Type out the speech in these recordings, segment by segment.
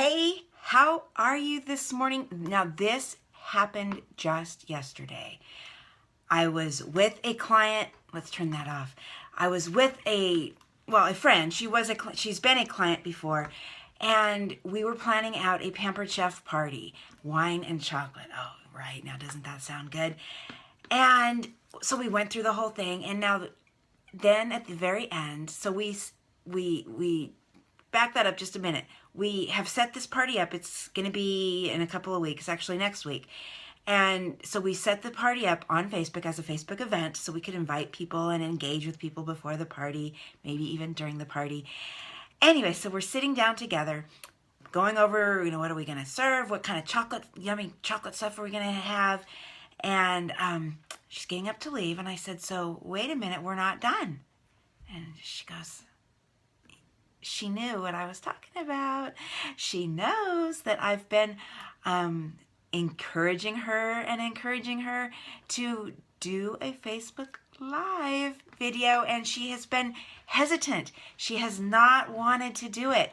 Hey, how are you this morning? Now, this happened just yesterday. I was with a client. Let's turn that off. I was with a friend. She's been a client before, and we were planning out a Pampered Chef party, wine and chocolate. Oh, right. Now, doesn't that sound good? And so we went through the whole thing, and then at the very end, so we back that up just a minute. We have set this party up. It's going to be in a couple of weeks, actually next week. And so we set the party up on Facebook as a Facebook event so we could invite people and engage with people before the party, maybe even during the party. Anyway, so we're sitting down together, going over, what are we going to serve? What kind of yummy chocolate stuff are we going to have? And she's getting up to leave. And I said, so wait a minute, we're not done. And she goes, she knew what I was talking about. She knows that I've been encouraging her to do a Facebook Live video, and she has been hesitant. She has not wanted to do it.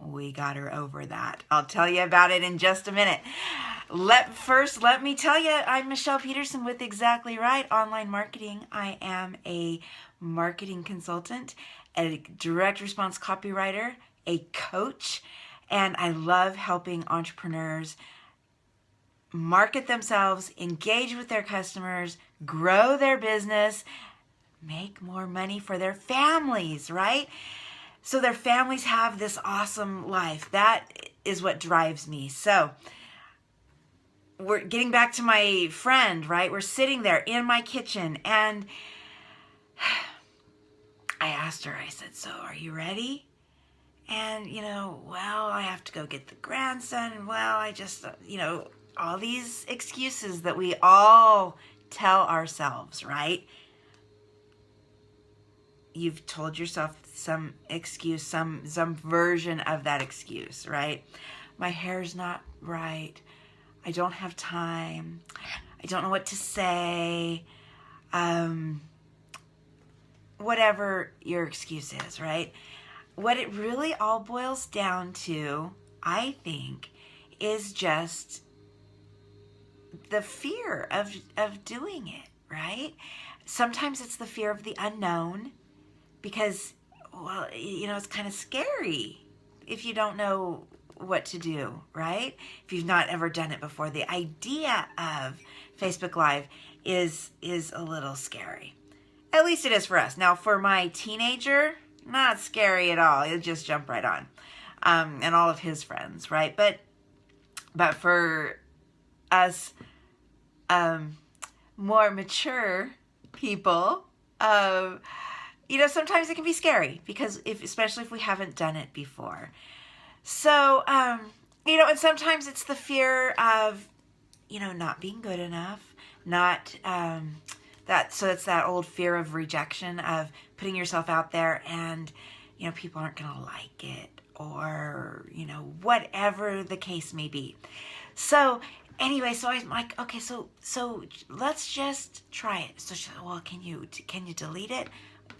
We got her over that. I'll tell you about it in just a minute. Let me tell you, I'm Michele Peterson with Exactly Right Online Marketing. I am a marketing consultant, a direct response copywriter, a coach, and I love helping entrepreneurs market themselves, engage with their customers, grow their business, make more money for their families, right? So their families have this awesome life. That is what drives me. So we're getting back to my friend, right? We're sitting there in my kitchen, and I asked her, I said, so are you ready? And, I have to go get the grandson. And, I just, all these excuses that we all tell ourselves, right? You've told yourself some excuse, some version of that excuse, right? My hair's not right. I don't have time. I don't know what to say. Whatever your excuse is, right? What it really all boils down to, I think, is just the fear of doing it, right? Sometimes it's the fear of the unknown because, it's kind of scary if you don't know what to do, right? If you've not ever done it before, the idea of Facebook Live is a little scary. At least it is for us. Now, for my teenager, not scary at all. He'll just jump right on, and all of his friends, right? But for us, more mature people, sometimes it can be scary because especially if we haven't done it before. So, and sometimes it's the fear of, not being good enough, not, it's that old fear of rejection, of putting yourself out there and, people aren't going to like it or, whatever the case may be. So anyway, so I'm like, okay, so let's just try it. So she said, well, can you delete it?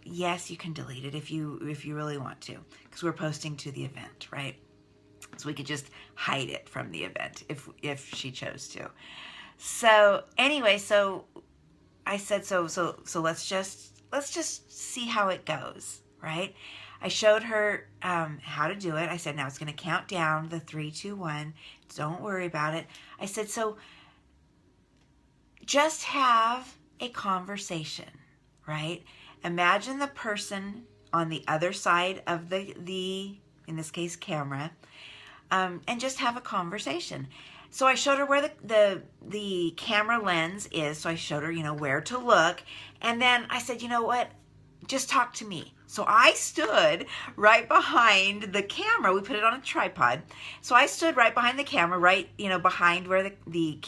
Yes, you can delete it if you really want to, because we're posting to the event, right? So we could just hide it from the event if she chose to. So anyway, so I said, so let's just see how it goes, right? I showed her how to do it. I said, now it's going to count down the 3, 2, 1. Don't worry about it. I said, so just have a conversation, right? Imagine the person on the other side of the in this case, camera, and just have a conversation. So I showed her where the camera lens is. So I showed her, where to look. And then I said, you know what? Just talk to me. So I stood right behind the camera. We put it on a tripod. So I stood right behind the camera, right, behind where the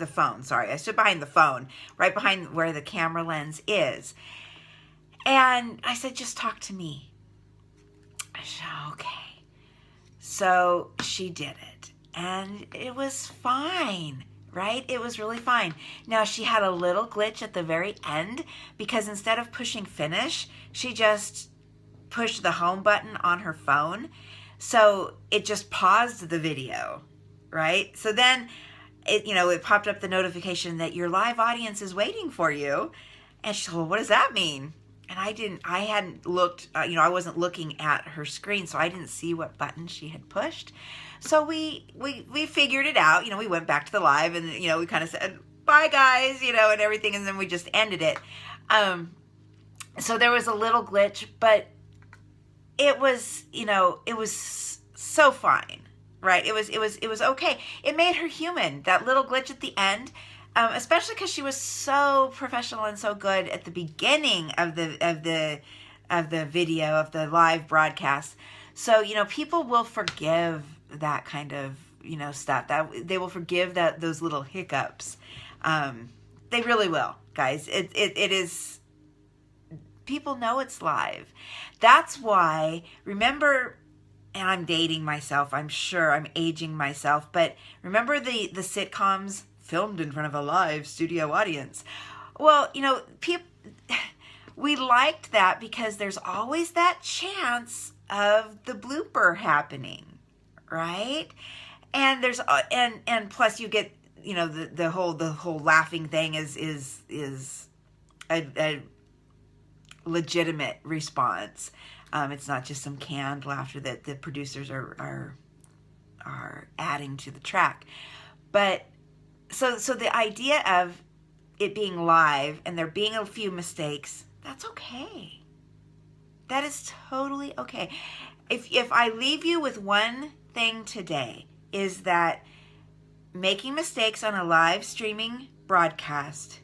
phone. Sorry, I stood behind the phone, right behind where the camera lens is. And I said, just talk to me. I said, okay. So she did it, and it was fine, right? It was really fine. Now, she had a little glitch at the very end because instead of pushing finish, she just pushed the home button on her phone. So it just paused the video, right? So then it popped up the notification that your live audience is waiting for you. And she said, well, what does that mean? And I hadn't looked, I wasn't looking at her screen, so I didn't see what button she had pushed. So we figured it out. We went back to the live, and, we kind of said, bye guys, and everything. And then we just ended it. So there was a little glitch, but it was, it was so fine, right? It was okay. It made her human. That little glitch at the end, especially because she was so professional and so good at the beginning of the video, of the live broadcast. So, people will forgive that kind of, stuff. That they will forgive those little hiccups. They really will, guys. It is, people know it's live. That's why, remember, and I'm dating myself, I'm sure I'm aging myself, but remember the sitcoms filmed in front of a live studio audience? Well, we liked that because there's always that chance of the blooper happening, right? And there's and plus you get, the whole laughing thing is a legitimate response. It's not just some canned laughter that the producers are adding to the track. But so the idea of it being live and there being a few mistakes, that's okay. That is totally okay. If I leave you with one thing today, is that making mistakes on a live streaming broadcast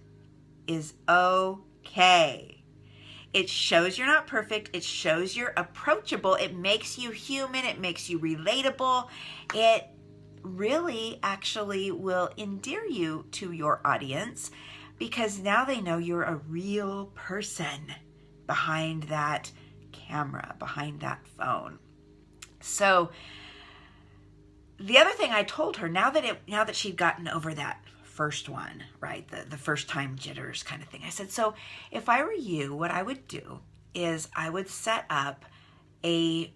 is okay. It shows you're not perfect. It shows you're approachable. It makes you human. It makes you relatable. It really actually will endear you to your audience because now they know you're a real person behind that camera, behind that phone. So the other thing I told her, now that she'd gotten over that first one, right, the first time jitters kind of thing, I said, so if I were you, what I would do is I would set up a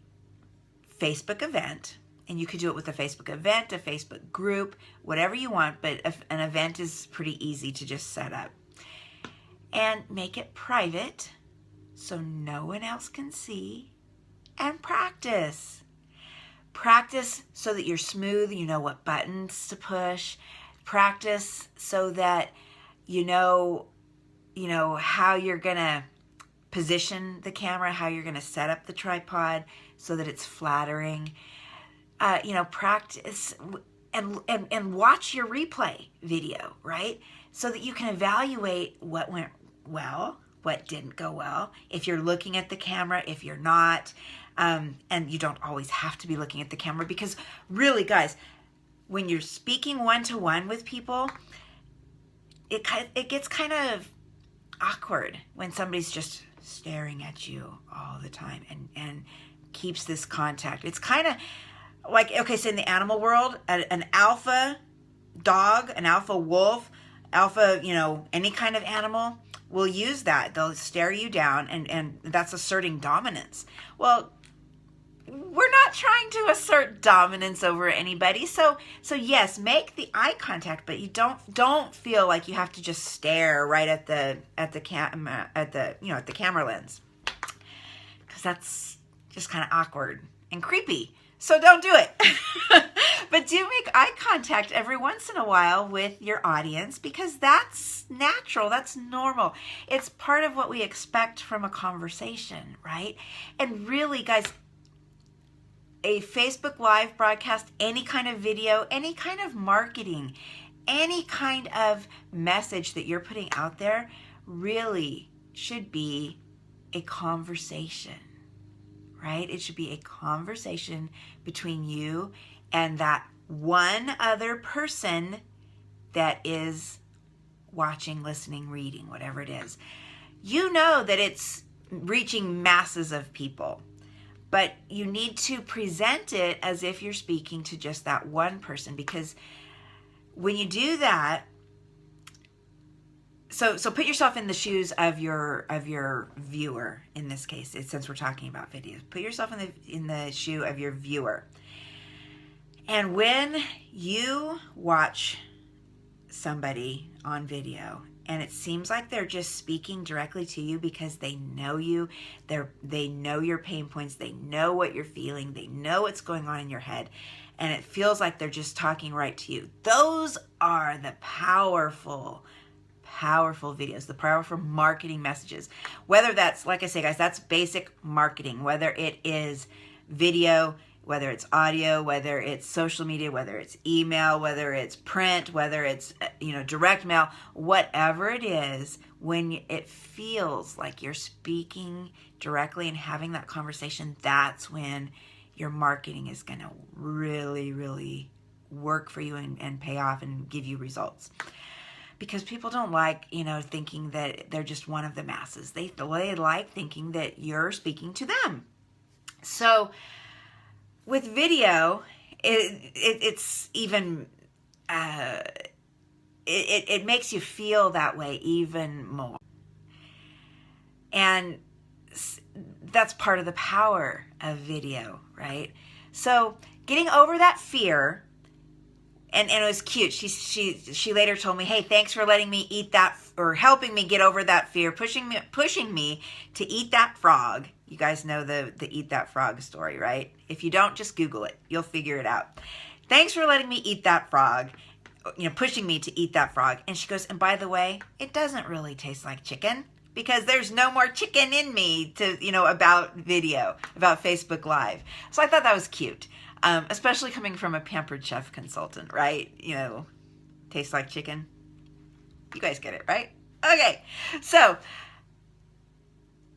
Facebook event, and you could do it with a Facebook event, a Facebook group, whatever you want, but an event is pretty easy to just set up. And make it private so no one else can see, and practice. Practice so that you're smooth, you know what buttons to push. Practice so that you know how you're going to position the camera, how you're going to set up the tripod so that it's flattering. Practice and watch your replay video, right? So that you can evaluate what went well, what didn't go well. If you're looking at the camera, if you're not, and you don't always have to be looking at the camera, because really, guys, when you're speaking one-to-one with people, it gets kind of awkward when somebody's just staring at you all the time and keeps this contact. It's kind of like, okay, so in the animal world, an alpha dog, an alpha wolf, alpha, any kind of animal will use that. They'll stare you down, and that's asserting dominance. Well, we're not trying to assert dominance over anybody. So yes, make the eye contact, but you don't feel like you have to just stare right at the camera lens, because that's just kind of awkward and creepy. So don't do it. But do make eye contact every once in a while with your audience, because that's natural, that's normal. It's part of what we expect from a conversation, right? And really, guys, a Facebook Live broadcast, any kind of video, any kind of marketing, any kind of message that you're putting out there really should be a conversation, right? It should be a conversation between you and that one other person that is watching, listening, reading, whatever it is. You know that it's reaching masses of people, but you need to present it as if you're speaking to just that one person, because when you do that, So put yourself in the shoes of your viewer in this case, since we're talking about videos. Put yourself in the shoe of your viewer. And when you watch somebody on video and it seems like they're just speaking directly to you because they know you, they know your pain points, they know what you're feeling, they know what's going on in your head, and it feels like they're just talking right to you. Those are the powerful videos, the powerful marketing messages. Whether that's, like I say, guys, that's basic marketing, whether it is video, whether it's audio, whether it's social media, whether it's email, whether it's print, whether it's, direct mail, whatever it is, when it feels like you're speaking directly and having that conversation, that's when your marketing is going to really, really work for you and pay off and give you results. Because people don't like, thinking that they're just one of the masses. They like thinking that you're speaking to them. So with video, it's even, it makes you feel that way even more. And that's part of the power of video, right? So getting over that fear, and it was cute. She later told me, hey, thanks for letting me eat that, or helping me get over that fear, pushing me to eat that frog. You guys know the eat that frog story, right? If you don't, just Google it. You'll figure it out. Thanks for letting me eat that frog, pushing me to eat that frog. And she goes, and by the way, it doesn't really taste like chicken because there's no more chicken in me about video, about Facebook Live. So I thought that was cute. Especially coming from a Pampered Chef consultant, right? Tastes like chicken. You guys get it, right? Okay, so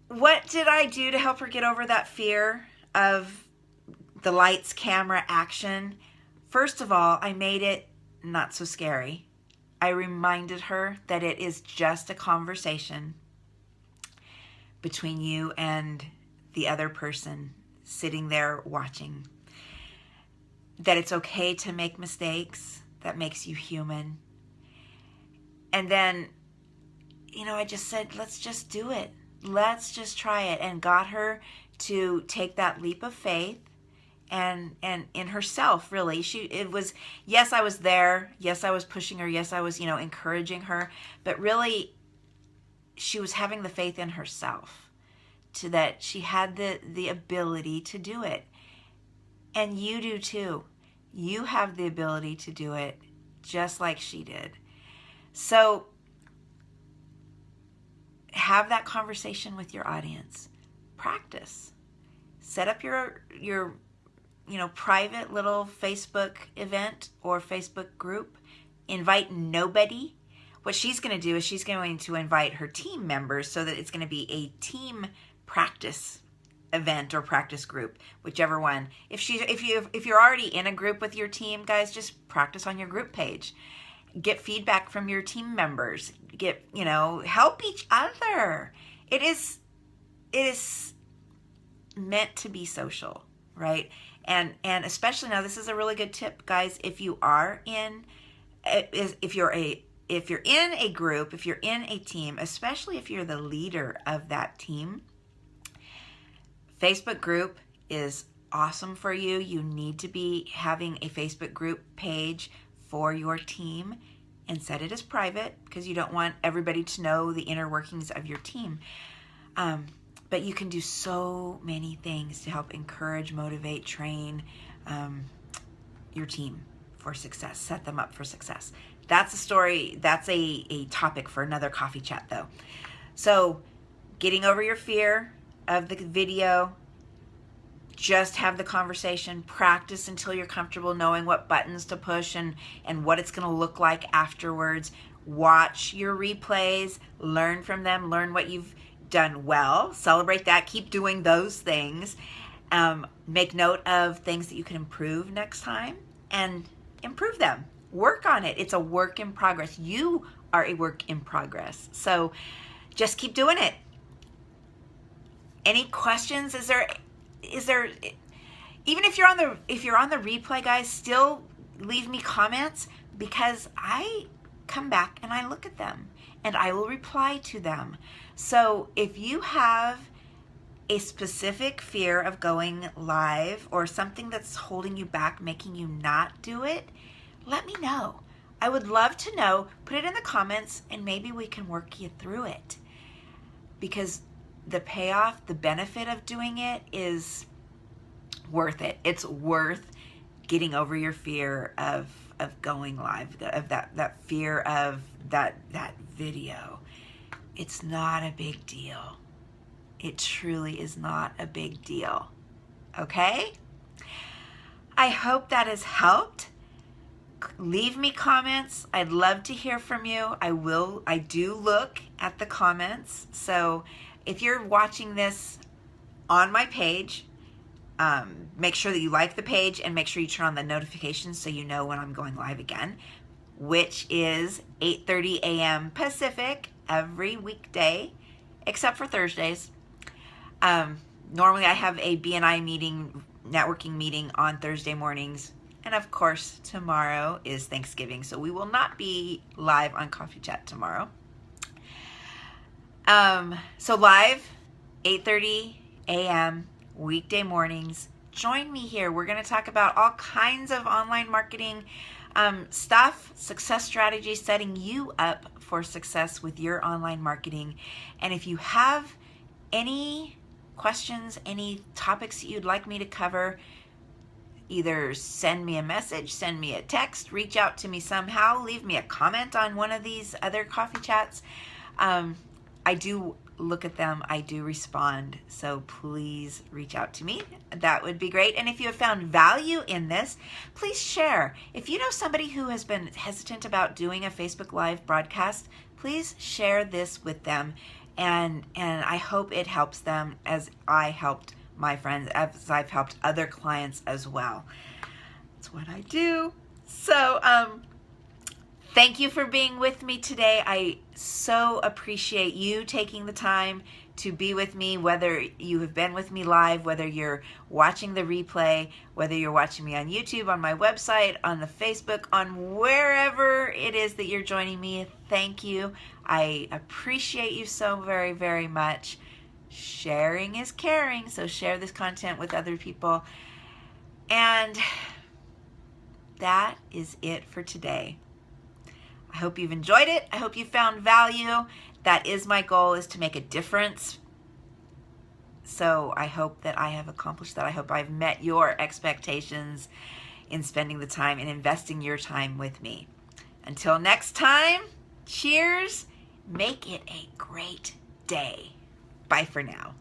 what did I do to help her get over that fear of the lights, camera, action? First of all, I made it not so scary. I reminded her that it is just a conversation between you and the other person sitting there watching. That it's okay to make mistakes. That makes you human. And then, I just said, let's just do it. Let's just try it. And got her to take that leap of faith and in herself, really. Yes, I was there. Yes, I was pushing her. Yes, I was, encouraging her. But really, she was having the faith in herself to that she had the ability to do it. And you do too. You have the ability to do it just like she did. So have that conversation with your audience. Practice. Set up your private little Facebook event or Facebook group. Invite nobody. What she's going to do is she's going to invite her team members so that it's going to be a team practice event or practice group, whichever one. If you're already in a group with your team, guys, just practice on your group page. Get feedback from your team members. Help each other. It is meant to be social, right? And especially now, this is a really good tip, guys. If you're in a group, if you're in a team, especially if you're the leader of that team, Facebook group is awesome for you. You need to be having a Facebook group page for your team and set it as private because you don't want everybody to know the inner workings of your team. But you can do so many things to help encourage, motivate, train your team for success. Set them up for success. That's a story. That's a topic for another coffee chat, though. So getting over your fear of the video, just have the conversation, practice until you're comfortable knowing what buttons to push and what it's going to look like afterwards. Watch your replays, learn from them, learn what you've done well, celebrate that, keep doing those things. Make note of things that you can improve next time and improve them. Work on it. It's a work in progress. You are a work in progress. So just keep doing it. Any questions? Is there even if you're on the replay, guys, still leave me comments because I come back and I look at them and I will reply to them. So if you have a specific fear of going live or something that's holding you back, making you not do it, let me know. I would love to know. Put it in the comments and maybe we can work you through it. Because the payoff, the benefit of doing it is worth it. It's worth getting over your fear of going live, of that fear of that video. It's not a big deal. It truly is not a big deal. Okay? I hope that has helped. Leave me comments. I'd love to hear from you. I do look at the comments. So if you're watching this on my page, make sure that you like the page and make sure you turn on the notifications so you know when I'm going live again, which is 8:30 a.m. Pacific every weekday, except for Thursdays. Normally I have a BNI meeting, networking meeting on Thursday mornings. And of course, tomorrow is Thanksgiving, so we will not be live on Coffee Chat tomorrow. So live, 8:30 a.m. weekday mornings. Join me here. We're going to talk about all kinds of online marketing stuff, success strategies, setting you up for success with your online marketing. And if you have any questions, any topics that you'd like me to cover, either send me a message, send me a text, reach out to me somehow, leave me a comment on one of these other coffee chats. I do look at them, I do respond, so please reach out to me. That would be great. And if you have found value in this, please share. If you know somebody who has been hesitant about doing a Facebook Live broadcast, please share this with them. And I hope it helps them as I helped my friends, as I've helped other clients as well. That's what I do. So thank you for being with me today. I so appreciate you taking the time to be with me, whether you have been with me live, whether you're watching the replay, whether you're watching me on YouTube, on my website, on the Facebook, on wherever it is that you're joining me. Thank you. I appreciate you so very, very much. Sharing is caring, so share this content with other people. And that is it for today. I hope you've enjoyed it. I hope you found value. That is my goal, is to make a difference. So I hope that I have accomplished that. I hope I've met your expectations in spending the time and investing your time with me. Until next time, cheers. Make it a great day. Bye for now.